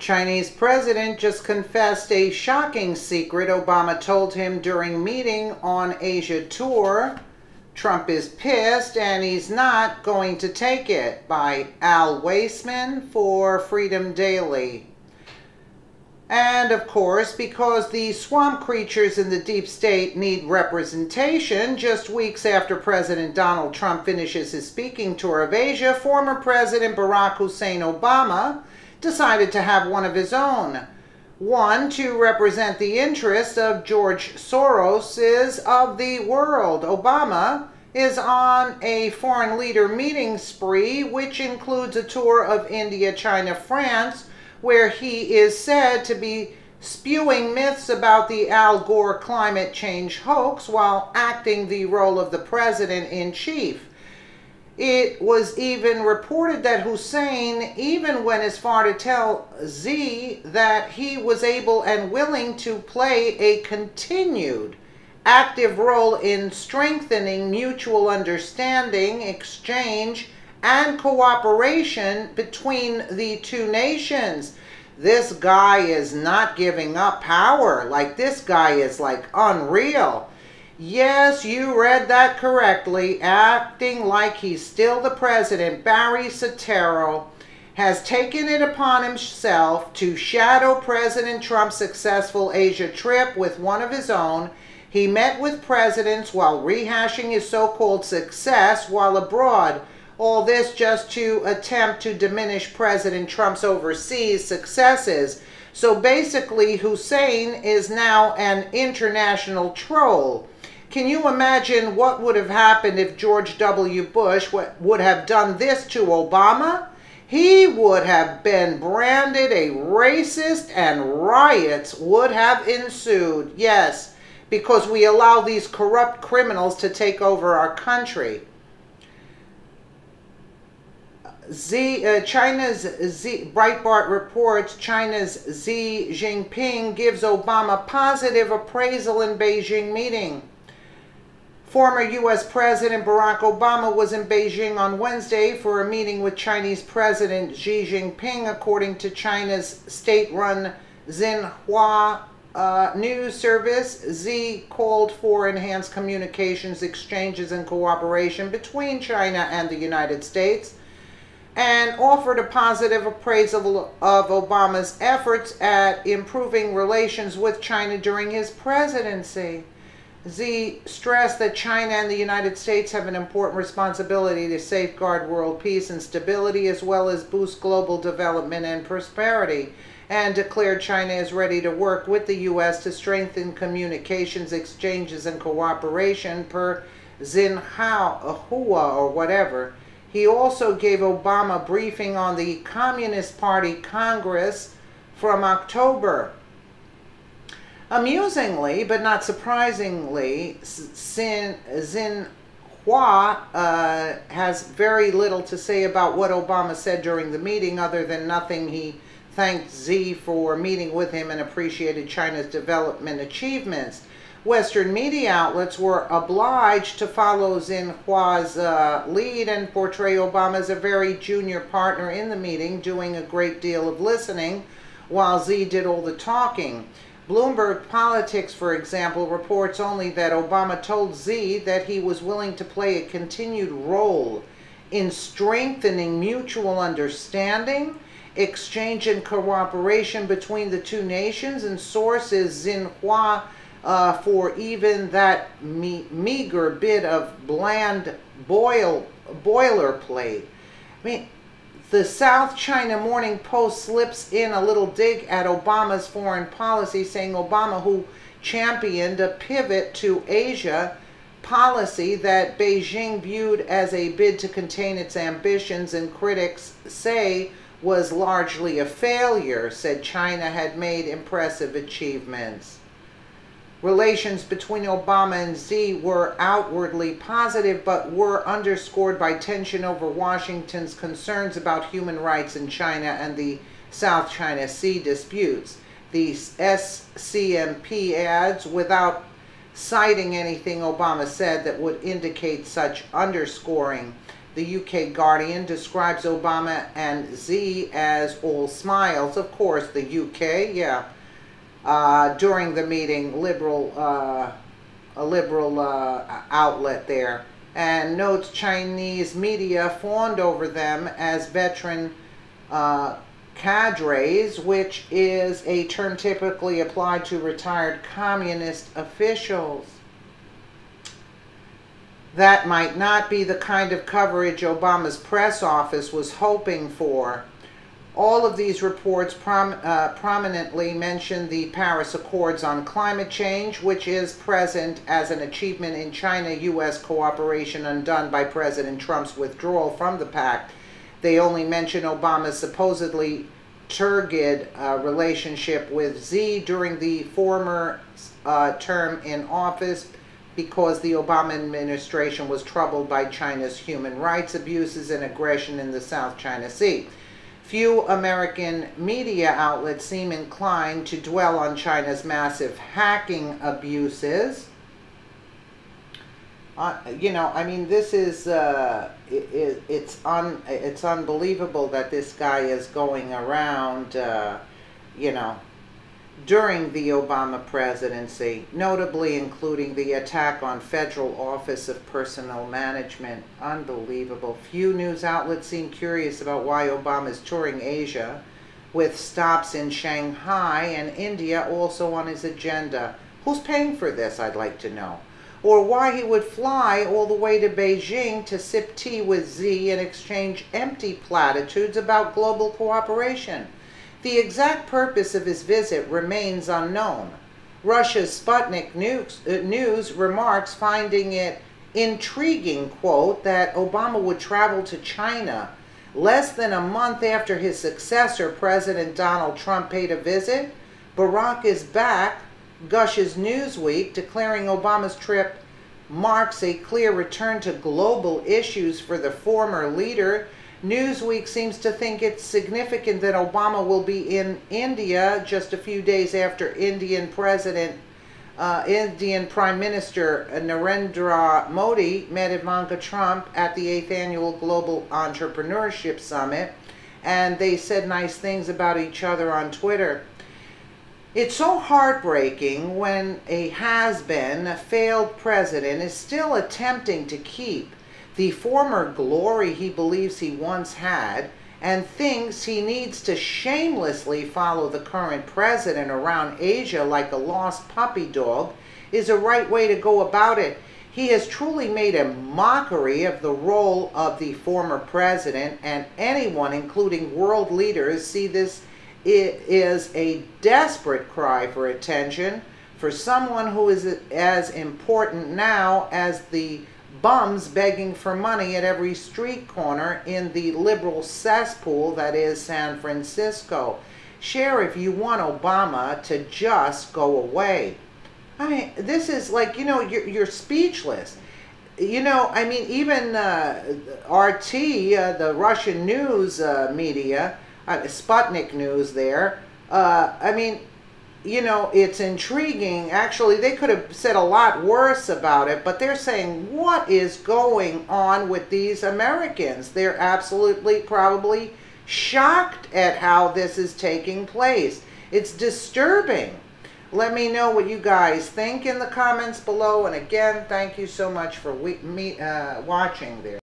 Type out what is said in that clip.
Chinese president just confessed a shocking secret Obama told him during meeting on Asia tour. Trump is pissed and he's not going to take it, by Al Weisman for Freedom Daily. And of course, because the swamp creatures in the deep state need representation, just weeks after President Donald Trump finishes his speaking tour of Asia, former President Barack Hussein Obama decided to have one of his own. One to represent the interests of George Soros of the world. Obama is on a foreign leader meeting spree, which includes a tour of India, China, France, where he is said to be spewing myths about the Al Gore climate change hoax while acting the role of the president-in-chief. It was even reported that Hussein even went as far to tell Xi that he was able and willing to play a continued active role in strengthening mutual understanding, exchange, and cooperation between the two nations. This guy is not giving up power. This guy is unreal. Yes, you read that correctly. Acting like he's still the president, Barry Soetoro has taken it upon himself to shadow President Trump's successful Asia trip with one of his own. He met with presidents while rehashing his so-called success while abroad. All this just to attempt to diminish President Trump's overseas successes. So basically, Hussein is now an international troll. Can you imagine what would have happened if George W. Bush would have done this to Obama? He would have been branded a racist and riots would have ensued. Yes, because we allow these corrupt criminals to take over our country. Breitbart reports China's Xi Jinping gives Obama positive appraisal in Beijing meeting. Former U.S. President Barack Obama was in Beijing on Wednesday for a meeting with Chinese President Xi Jinping, according to China's state-run Xinhua news service. Xi called for enhanced communications, exchanges, and cooperation between China and the United States, and offered a positive appraisal of Obama's efforts at improving relations with China during his presidency. Xi stressed that China and the United States have an important responsibility to safeguard world peace and stability, as well as boost global development and prosperity, and declared China is ready to work with the U.S. to strengthen communications, exchanges, and cooperation, per Xinhua or whatever. He also gave Obama a briefing on the Communist Party Congress from October. Amusingly, but not surprisingly, Xinhua has very little to say about what Obama said during the meeting, other than nothing. He thanked Xi for meeting with him and appreciated China's development achievements. Western media outlets were obliged to follow Xinhua's lead and portray Obama as a very junior partner in the meeting, doing a great deal of listening while Xi did all the talking. Bloomberg Politics, for example, reports only that Obama told Xi that he was willing to play a continued role in strengthening mutual understanding, exchange, and cooperation between the two nations, and sources Xinhua for even that meager bit of bland boilerplate. The South China Morning Post slips in a little dig at Obama's foreign policy, saying Obama, who championed a pivot to Asia policy that Beijing viewed as a bid to contain its ambitions, and critics say was largely a failure, said China had made impressive achievements. Relations between Obama and Xi were outwardly positive, but were underscored by tension over Washington's concerns about human rights in China and the South China Sea disputes. The SCMP adds, without citing anything Obama said that would indicate such underscoring. The UK Guardian describes Obama and Xi as all smiles. Of course, the UK, yeah. During the meeting, a liberal outlet there, and notes Chinese media fawned over them as veteran cadres, which is a term typically applied to retired communist officials. That might not be the kind of coverage Obama's press office was hoping for. All of these reports prominently mention the Paris Accords on climate change, which is present as an achievement in China-U.S. cooperation undone by President Trump's withdrawal from the pact. They only mention Obama's supposedly turgid relationship with Xi during the former term in office, because the Obama administration was troubled by China's human rights abuses and aggression in the South China Sea. Few American media outlets seem inclined to dwell on China's massive hacking abuses. This is it's unbelievable that this guy is going around, during the Obama presidency, notably including the attack on Federal Office of Personnel Management. Unbelievable. Few news outlets seem curious about why Obama is touring Asia, with stops in Shanghai and India also on his agenda. Who's paying for this, I'd like to know. Or why he would fly all the way to Beijing to sip tea with Xi and exchange empty platitudes about global cooperation. The exact purpose of his visit remains unknown. Russia's Sputnik News remarks, finding it intriguing, quote, that Obama would travel to China less than a month after his successor, President Donald Trump, paid a visit. Barack is back, gushes Newsweek, declaring Obama's trip marks a clear return to global issues for the former leader. Newsweek seems to think it's significant that Obama will be in India just a few days after Indian Prime Minister Narendra Modi met Ivanka Trump at the 8th Annual Global Entrepreneurship Summit, and they said nice things about each other on Twitter. It's so heartbreaking when a has-been, failed president is still attempting to keep the former glory he believes he once had, and thinks he needs to shamelessly follow the current president around Asia like a lost puppy dog, is a right way to go about it. He has truly made a mockery of the role of the former president, and anyone, including world leaders, see this is a desperate cry for attention for someone who is as important now as the bums begging for money at every street corner in the liberal cesspool that is San Francisco. Share if you want Obama to just go away. I mean, this is like, you're speechless. Even RT, the Russian news media, Sputnik News there, it's intriguing. Actually, they could have said a lot worse about it, but they're saying, what is going on with these Americans? They're absolutely probably shocked at how this is taking place. It's disturbing. Let me know what you guys think in the comments below. And again, thank you so much for watching there.